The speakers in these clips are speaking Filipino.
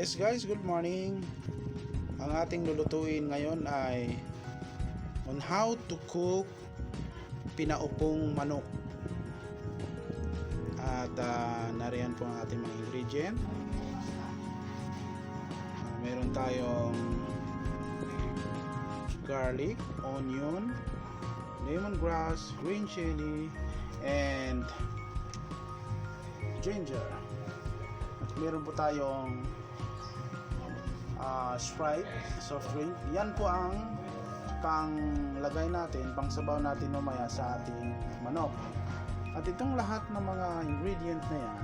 Yes guys, good morning. Ang ating lulutuin ngayon ay on how to cook pina-upong manok. At nariyan po ang ating mga ingredient. Meron tayong garlic, onion, lemongrass, green chili, and ginger. At meron po tayong Sprite soft drink. Yan po ang panglagay natin, pangsabaw natin mamaya sa ating manok. At itong lahat ng mga ingredient na yan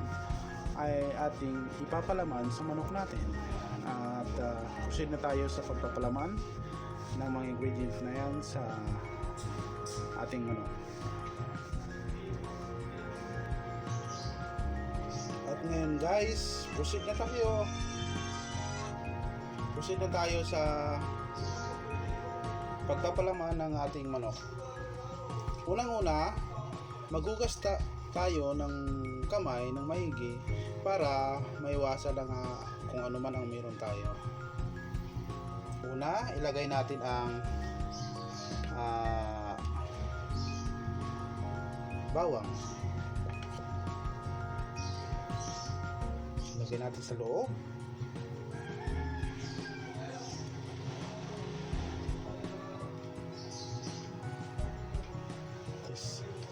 ay ating ipapalaman sa manok natin. At proceed na tayo sa pagpapalaman ng mga ingredients na yan sa ating manok. At ngayon guys, proceed na tayo sa pagpapalaman ng ating manok. Unang-una, maghugas tayo ng kamay ng maigi para maiwasan lang kung ano man ang meron tayo. Una, ilagay natin ang bawang. Ilagay natin sa loob.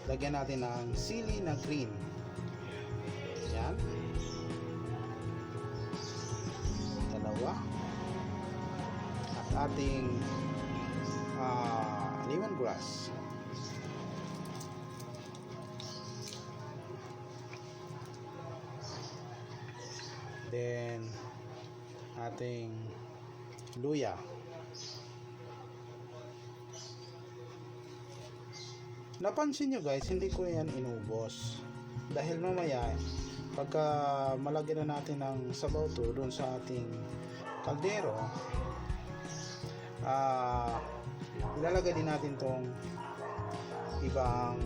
Lagyan natin ng sili na green. Yan. Dalawa. At ating lemongrass. Then ating luya. Napansin nyo guys, hindi ko yan inubos dahil mamaya pagka malagyan na natin ng sabaw to doon sa ating kaldero, ilalagay din natin tong ibang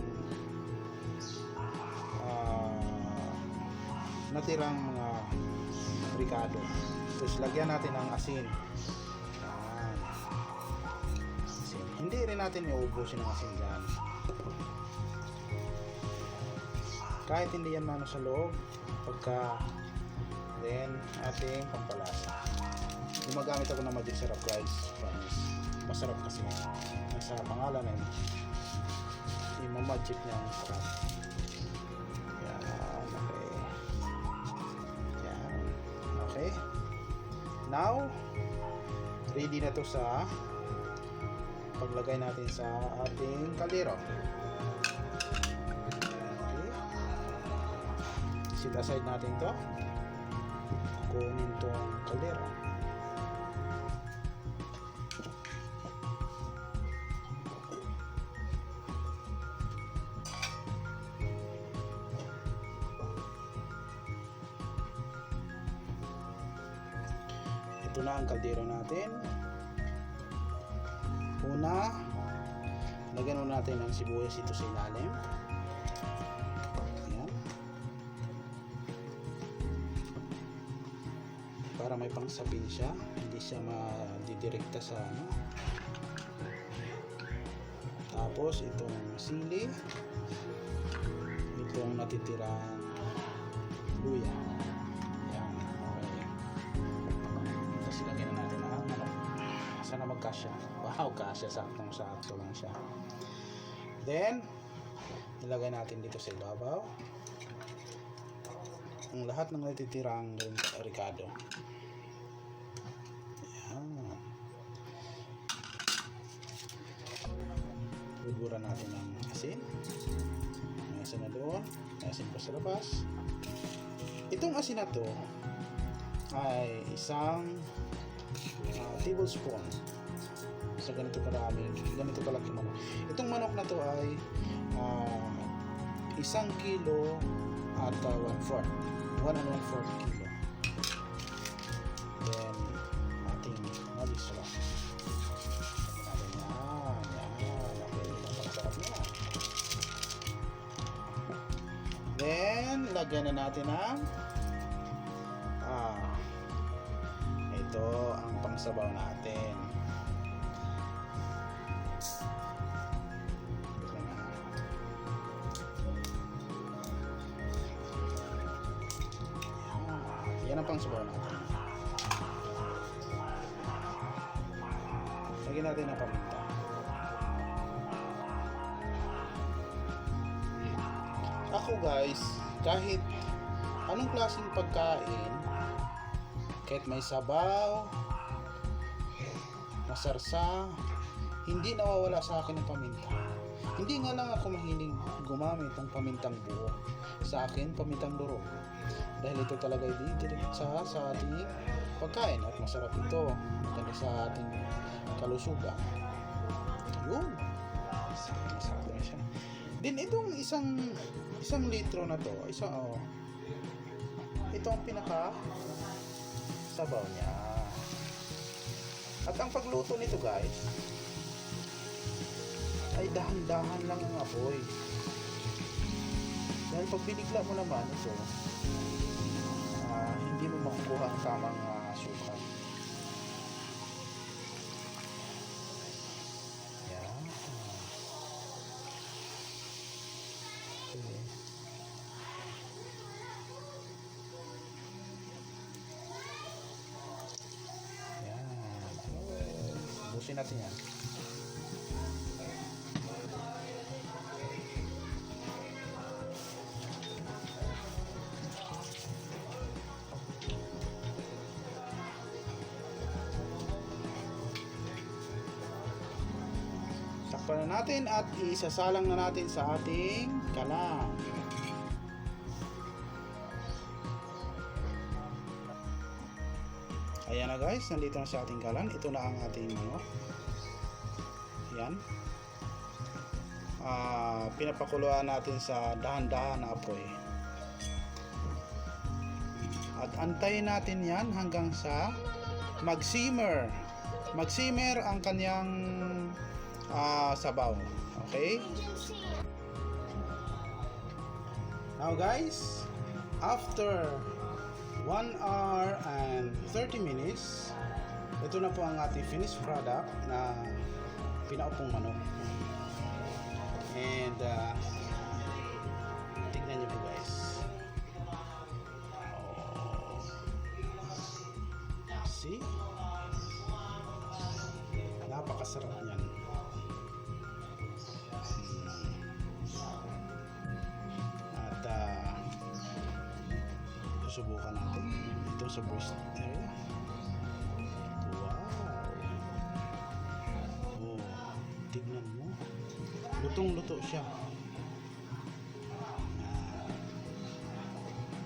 natirang mga ricado. Tapos lagyan natin ng asin. Asin. Hindi rin natin iubos yung asin dyan. Kahit hindi yan mano sa loob, pagka then ating pampalasa. Gumagamit ako ng magic syrup guys, promise. Masarap kasi nasa pangalan na yun. Magic niya ang sarap. Yan, okay. Yan, okay. Now, ready na to sa paglagay natin sa ating kaldero. Set aside natin to. Kunin tong kaldero. Ito na ang kaldero natin. Una, lagyan natin ng sibuyas ito sa ilalim. Para may pangsapin siya, hindi siya madidirekta sa ano. Tapos itong sili, itong natitirang luya. Yan, okay. Tapos ilagyan na natin ang ano. Sana magkasya. Wow, kasya, saktong-sakto lang siya. Then ilagay natin dito sa ibabaw ang lahat ng natitirang ricado. Buburan natin ng asin. May asin na doon, may asin pa sa labas. Itong asin na to ay isang tablespoon sa ganito kalaki manok. Itong manok na to ay 1 kilo at 1/4 kilo. Then ating malisra. Then lagyan na natin ng Ito ang pangsabaw natin. Yan ang pangsabaw natin. Lagyan natin ang paminta. Ako guys, kahit anong klaseng pagkain, kahit may sabaw, masarsa, hindi nawawala sa akin ang paminta. Hindi nga lang ako mahilig gumamit ng pamintang buo. Sa akin, pamintang durog. Dahil ito talaga direct sa ating pagkain at masarap ito. Maganda sa ating kalusugan. Yun. Masarap na siya. Din itong isang litro na to, ito ang pinaka sabaw niya. At ang pagluto nito guys, ay dahan-dahan lang ang apoy. Dahil pag binigla mo naman ito, hindi mo makukuha ang tamang suka. Yan. Okay. Yan. Busin natin yan. Takpan na natin at isasalang na natin sa ating kalan. Ayan na guys, nandito na sa ating kalan. Ito na ang ating manok. Ayan. Pinapakuluan natin sa dahan-dahan na apoy. At antayin natin yan hanggang sa mag-simmer. Mag-simmer ang kanyang sabaw. Okay? Now guys, after 1 hour and 30 minutes, ito na po ang ating finished product na pina-upong manok. And tignan nyo po guys. See? Napakasarap niyan. Susubukan natin ito sa breast area. Wow! Oh, tignan mo. Lutong-luto siya.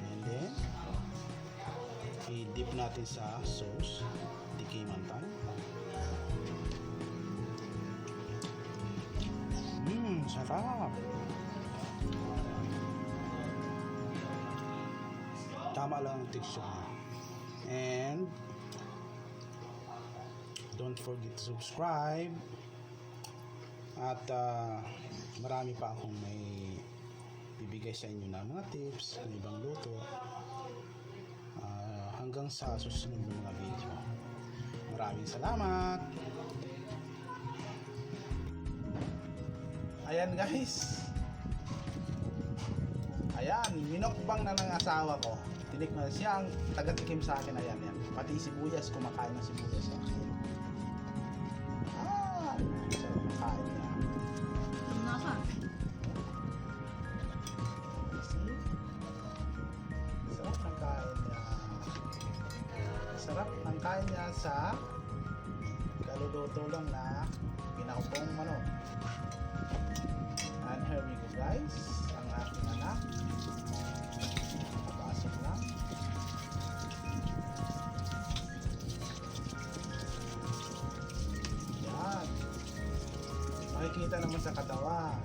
And then, i-dip natin sa sauce. Tikiman tayo. Sarap! Tama lang ang texture niya. And don't forget to subscribe. At marami pa akong may bibigay sa inyo na mga tips ng ibang luto hanggang sa susunod na mga video. Maraming salamat. Ayan guys. Ayan, minokbang na ng asawa ko. Tinikman siya ang taga-tikim sa akin. Ayan, yan. Pati sibuyas, kumakain ng sibuyas sa akin. Sarap makain niya. Nasa? Sarap ng kain niya. Sarap ng kain niya sa kaluluto lang na pina-upong manok. And here we go guys. Ang aking anak. Pasok lang. Yan. Makikita naman sa katawan.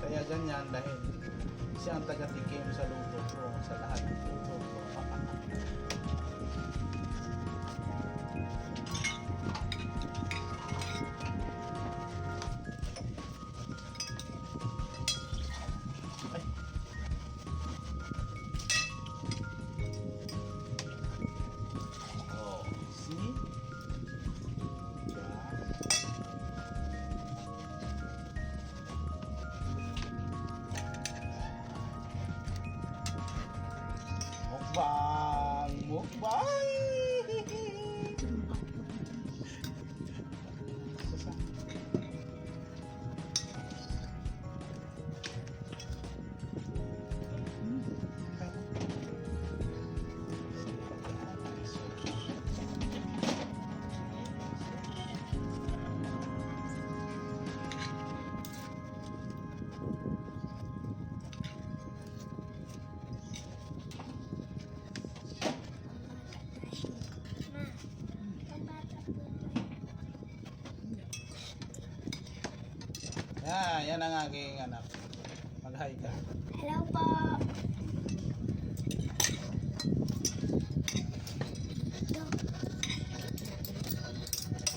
Kaya ganyan dahil siya ang taga-tikim sa luto ko. Sa lahat ng luto ko. Mukbang! Mukbang! Yan ang aking anak. Mag-hi ka. Hello po.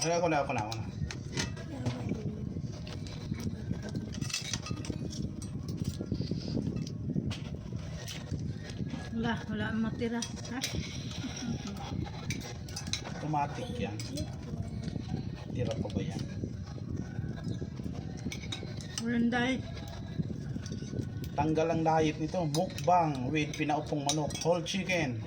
Ako na. Wala ang matira. Ha? Automatic yan. Tira pa ba yan? Walang diet. Tanggal ang diet nito. Mukbang with pina-upong manok. Whole chicken.